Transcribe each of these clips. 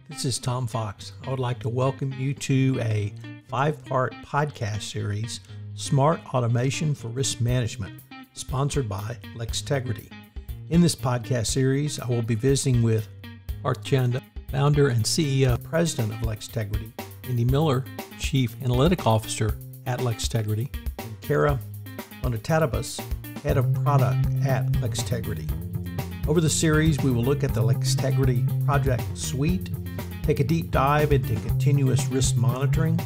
This is Tom Fox. I would like to welcome you to a 5-part podcast series, Smart Automation for Risk Management, sponsored by LexTegrity. In this podcast series, I will be visiting with Parth Chanda, founder and CEO, president of LexTegrity, Indy Miller, chief analytic officer at LexTegrity, and Kara Bonatabas, head of product at LexTegrity. Over the series, we will look at the LexTegrity project suite, take a deep dive into continuous risk monitoring,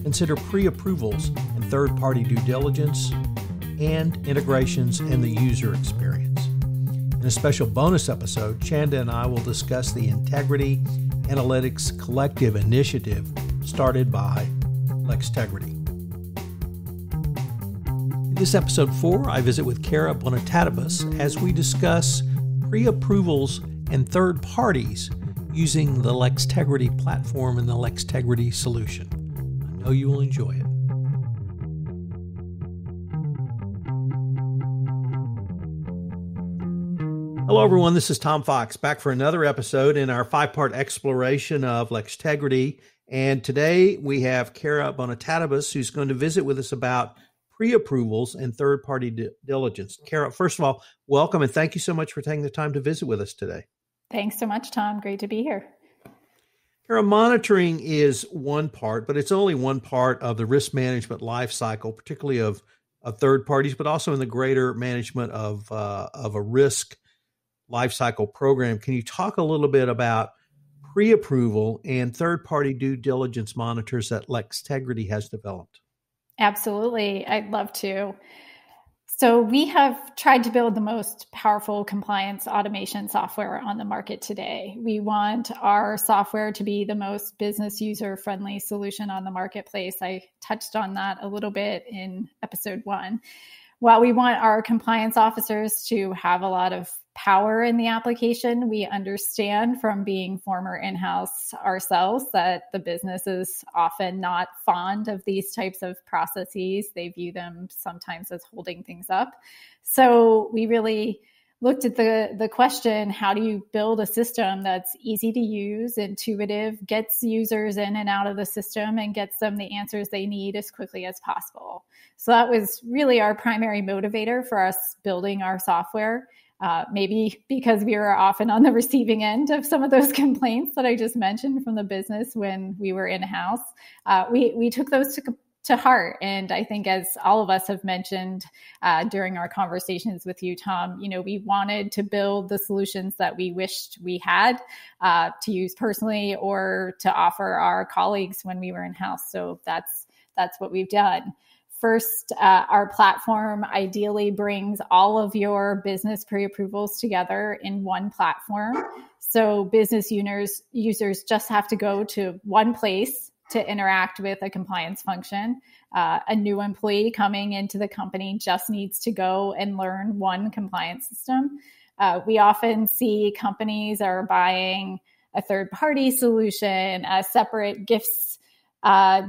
consider pre-approvals and third-party due diligence, and integrations and the user experience. In a special bonus episode, Chanda and I will discuss the Integrity Analytics Collective initiative started by LexTegrity. In this episode 4, I visit with Kara Bonatabas as we discuss pre-approvals and third parties using the LexTegrity platform and the LexTegrity solution. I know you will enjoy it. Hello, everyone. This is Tom Fox, back for another episode in our 5-part exploration of LexTegrity. And today we have Kara Bonatabas, who's going to visit with us about pre-approvals and third-party diligence. Kara, first of all, welcome and thank you so much for taking the time to visit with us today. Thanks so much, Tom. Great to be here. Kara, monitoring is one part, but it's only one part of the risk management life cycle, particularly of third parties, but also in the greater management of a risk life cycle program. Can you talk a little bit about pre-approval and third-party due diligence monitors that LexTegrity has developed? Absolutely. I'd love to. So we have tried to build the most powerful compliance automation software on the market today. We want our software to be the most business user-friendly solution on the marketplace. I touched on that a little bit in episode 1. While we want our compliance officers to have a lot of power in the application, we understand from being former in-house ourselves that the business is often not fond of these types of processes. They view them sometimes as holding things up. So we really looked at the question, how do you build a system that's easy to use, intuitive, gets users in and out of the system, and gets them the answers they need as quickly as possible? So that was really our primary motivator for us building our software. Maybe because we were often on the receiving end of some of those complaints that I just mentioned from the business when we were in-house. We took those to heart. And I think, as all of us have mentioned during our conversations with you, Tom, we wanted to build the solutions that we wished we had to use personally or to offer our colleagues when we were in-house. So that's what we've done. First, our platform ideally brings all of your business pre-approvals together in one platform. So business users just have to go to one place to interact with a compliance function. A new employee coming into the company just needs to go and learn one compliance system. We often see companies are buying a third-party solution, a separate gifts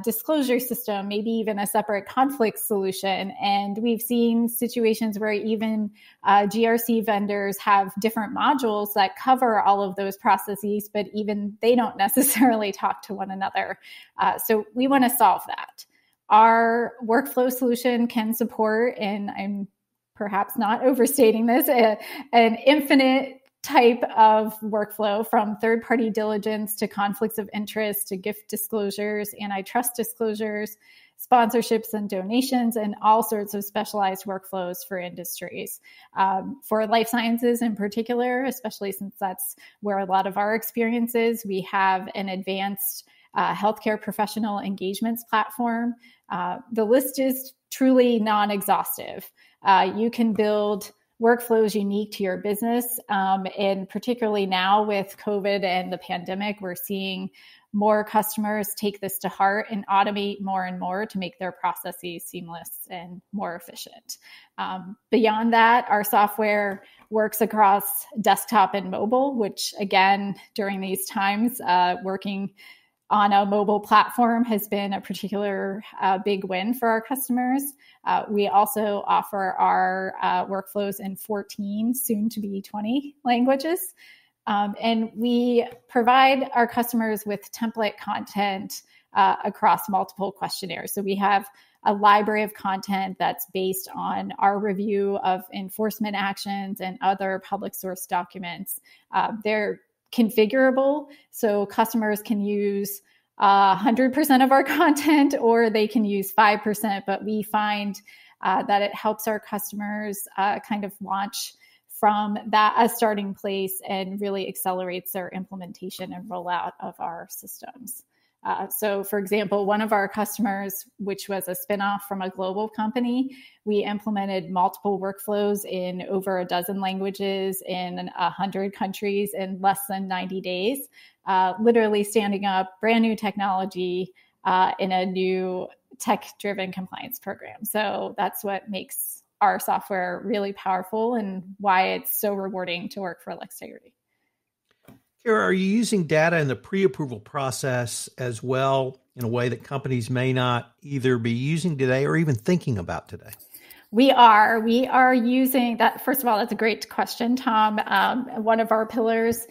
disclosure system, maybe even a separate conflict solution. And we've seen situations where even GRC vendors have different modules that cover all of those processes, but even they don't necessarily talk to one another. So we want to solve that. Our workflow solution can support, and I'm perhaps not overstating this, an infinite type of workflow, from third-party diligence to conflicts of interest to gift disclosures, antitrust disclosures, sponsorships and donations, and all sorts of specialized workflows for industries. For life sciences in particular, especially since that's where a lot of our experience is, we have an advanced healthcare professional engagements platform. The list is truly non-exhaustive. You can build workflows unique to your business. And particularly now with COVID and the pandemic, we're seeing more customers take this to heart and automate more and more to make their processes seamless and more efficient. Beyond that, our software works across desktop and mobile, which again, during these times, working on a mobile platform has been a particular big win for our customers. We also offer our workflows in 14, soon to be 20 languages. And we provide our customers with template content across multiple questionnaires. So we have a library of content that's based on our review of enforcement actions and other public source documents. They're configurable, so customers can use 100% of our content, or they can use 5%, but we find that it helps our customers kind of launch from that a starting place and really accelerates their implementation and rollout of our systems. So for example, one of our customers, which was a spinoff from a global company, we implemented multiple workflows in over a dozen languages in 100 countries in less than 90 days, literally standing up brand new technology in a new tech-driven compliance program. So that's what makes our software really powerful and why it's so rewarding to work for LexTegrity. Kara, are you using data in the pre-approval process as well in a way that companies may not either be using today or even thinking about today? We are using that. First of all, that's a great question, Tom. One of our pillars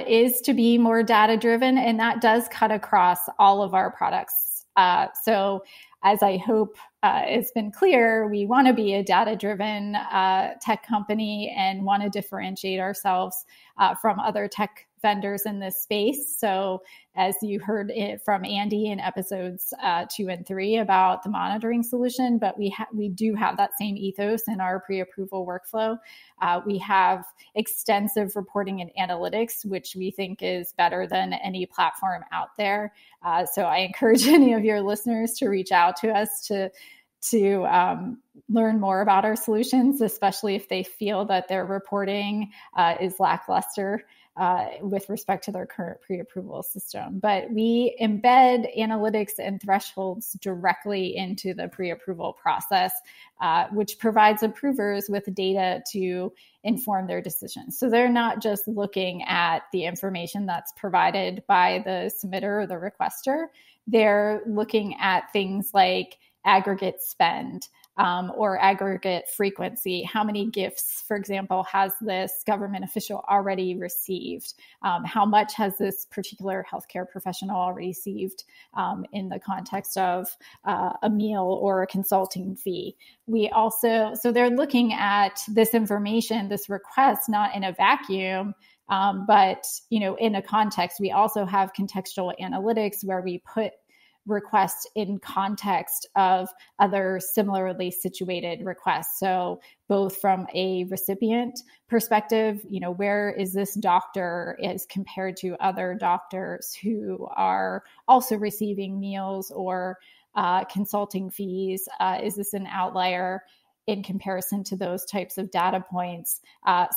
is to be more data driven, and that does cut across all of our products. So as I hope it's been clear, we want to be a data-driven tech company and want to differentiate ourselves from other tech vendors in this space. So as you heard it from Andy in episodes 2 and 3 about the monitoring solution, but we do have that same ethos in our pre-approval workflow. We have extensive reporting and analytics, which we think is better than any platform out there. So I encourage any of your listeners to reach out to us to learn more about our solutions, especially if they feel that their reporting is lackluster with respect to their current pre-approval system. But we embed analytics and thresholds directly into the pre-approval process, which provides approvers with data to inform their decisions. So they're not just looking at the information that's provided by the submitter or the requester. They're looking at things like aggregate spend, or aggregate frequency. How many gifts, for example, has this government official already received? How much has this particular healthcare professional already received in the context of a meal or a consulting fee? So they're looking at this information, this request, not in a vacuum, but in a context. We also have contextual analytics where we put requests in context of other similarly situated requests. So both from a recipient perspective, where is this doctor as compared to other doctors who are also receiving meals or consulting fees? Is this an outlier in comparison to those types of data points?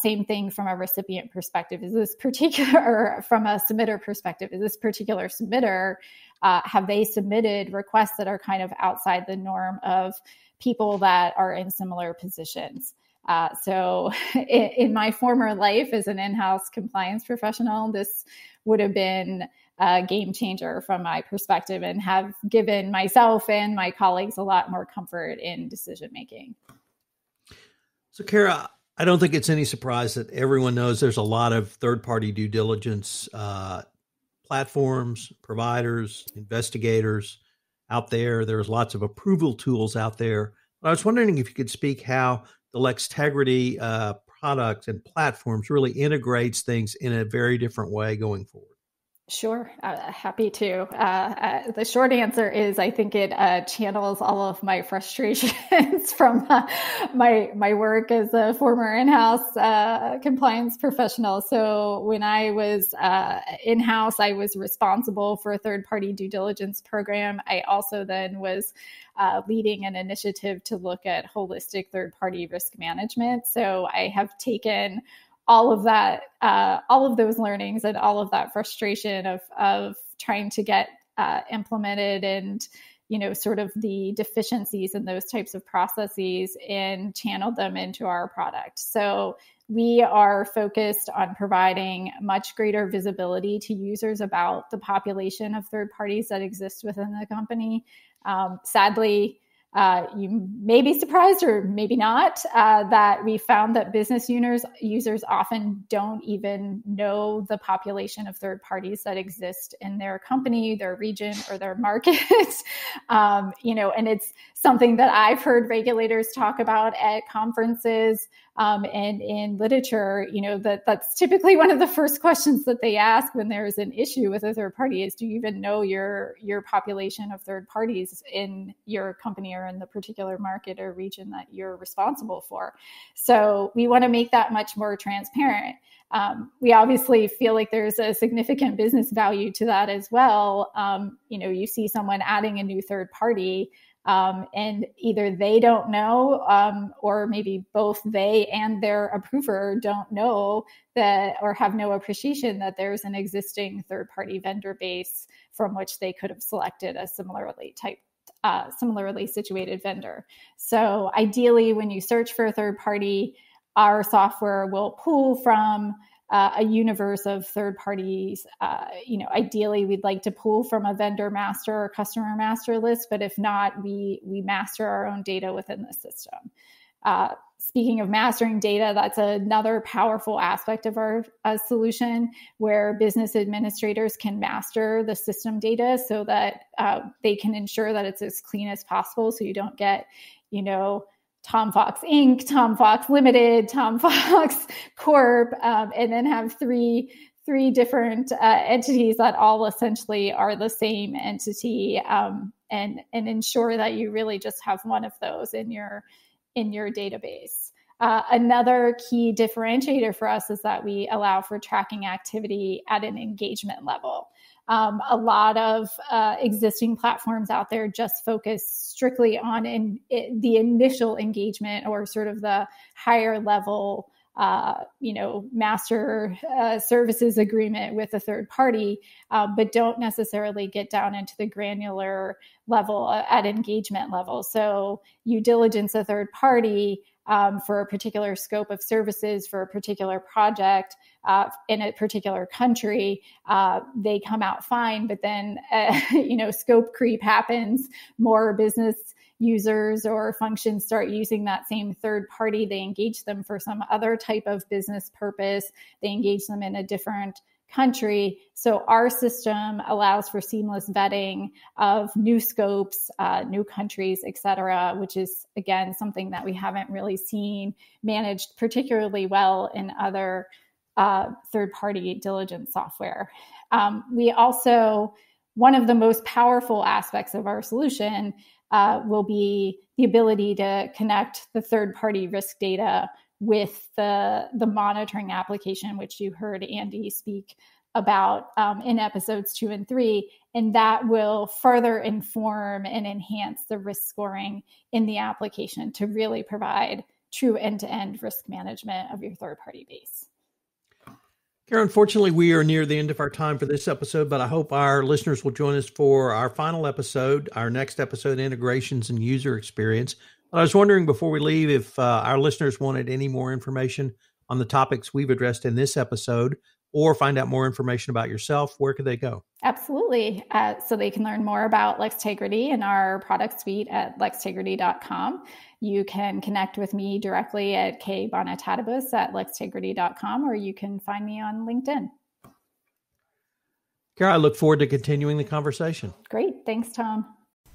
Same thing from a recipient perspective. Is this particular, or from a submitter perspective, is this particular submitter, have they submitted requests that are kind of outside the norm of people that are in similar positions? So in my former life as an in-house compliance professional, this would have been a game changer from my perspective and have given myself and my colleagues a lot more comfort in decision making. So Kara, I don't think it's any surprise that everyone knows there's a lot of third-party due diligence platforms, providers, investigators out there. There's lots of approval tools out there. But I was wondering if you could speak how the LexTegrity products and platforms really integrates things in a very different way going forward. Sure. Happy to. The short answer is I think it channels all of my frustrations from my work as a former in-house compliance professional. So when I was in-house, I was responsible for a third-party due diligence program. I also then was leading an initiative to look at holistic third-party risk management. So I have taken all of that, all of those learnings and all of that frustration of trying to get implemented and, sort of the deficiencies in those types of processes and channeled them into our product. So we are focused on providing much greater visibility to users about the population of third parties that exist within the company. Sadly, You may be surprised or maybe not that we found that business users often don't even know the population of third parties that exist in their company, their region, or their market. And it's something that I've heard regulators talk about at conferences and in literature. That's typically one of the first questions that they ask when there's an issue with a third party is, do you even know your population of third parties in your company or in the particular market or region that you're responsible for? So we want to make that much more transparent. We obviously feel like there's a significant business value to that as well. You see someone adding a new third party, and either they don't know, or maybe both they and their approver don't know that or have no appreciation that there's an existing third-party vendor base from which they could have selected a similarly situated vendor. So ideally, when you search for a third party, our software will pull from a universe of third parties. Ideally, we'd like to pull from a vendor master or customer master list, but if not, we master our own data within the system. Speaking of mastering data, that's another powerful aspect of our solution, where business administrators can master the system data so that they can ensure that it's as clean as possible. So you don't get, Tom Fox Inc., Tom Fox Limited, Tom Fox Corp., and then have three different entities that all essentially are the same entity, and ensure that you really just have one of those in your database. Another key differentiator for us is that we allow for tracking activity at an engagement level. A lot of existing platforms out there just focus strictly on the initial engagement or sort of the higher level, master services agreement with a third party, but don't necessarily get down into the granular level at engagement level. So you diligence a third party for a particular scope of services for a particular project in a particular country, they come out fine, but then, scope creep happens. More business users or functions start using that same third party. They engage them for some other type of business purpose. They engage them in a different country. So our system allows for seamless vetting of new scopes, new countries, et cetera, which is, again, something that we haven't really seen managed particularly well in other third-party diligence software. We also, one of the most powerful aspects of our solution will be the ability to connect the third-party risk data with the monitoring application, which you heard Andy speak about in episodes 2 and 3, and that will further inform and enhance the risk scoring in the application to really provide true end-to-end risk management of your third-party base. Kara, unfortunately, we are near the end of our time for this episode, but I hope our listeners will join us for our final episode, our next episode, Integrations and User Experience. But I was wondering before we leave if our listeners wanted any more information on the topics we've addressed in this episode, or find out more information about yourself, where could they go? Absolutely. So they can learn more about LexTegrity and our product suite at lextegrity.com. You can connect with me directly at kbonatatabas at lextegrity.com, or you can find me on LinkedIn. Kara, I look forward to continuing the conversation. Great. Thanks, Tom.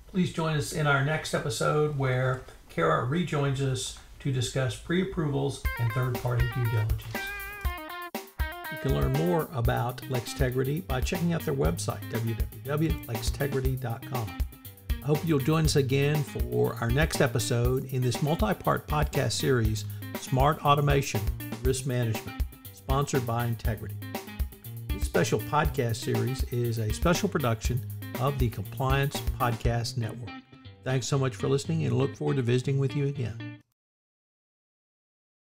Please join us in our next episode where Kara rejoins us to discuss pre-approvals and third-party due diligence. You can learn more about LexTegrity by checking out their website, www.lextegrity.com. I hope you'll join us again for our next episode in this multi-part podcast series, Smart Automation Risk Management, sponsored by Integrity. This special podcast series is a special production of the Compliance Podcast Network. Thanks so much for listening, and look forward to visiting with you again.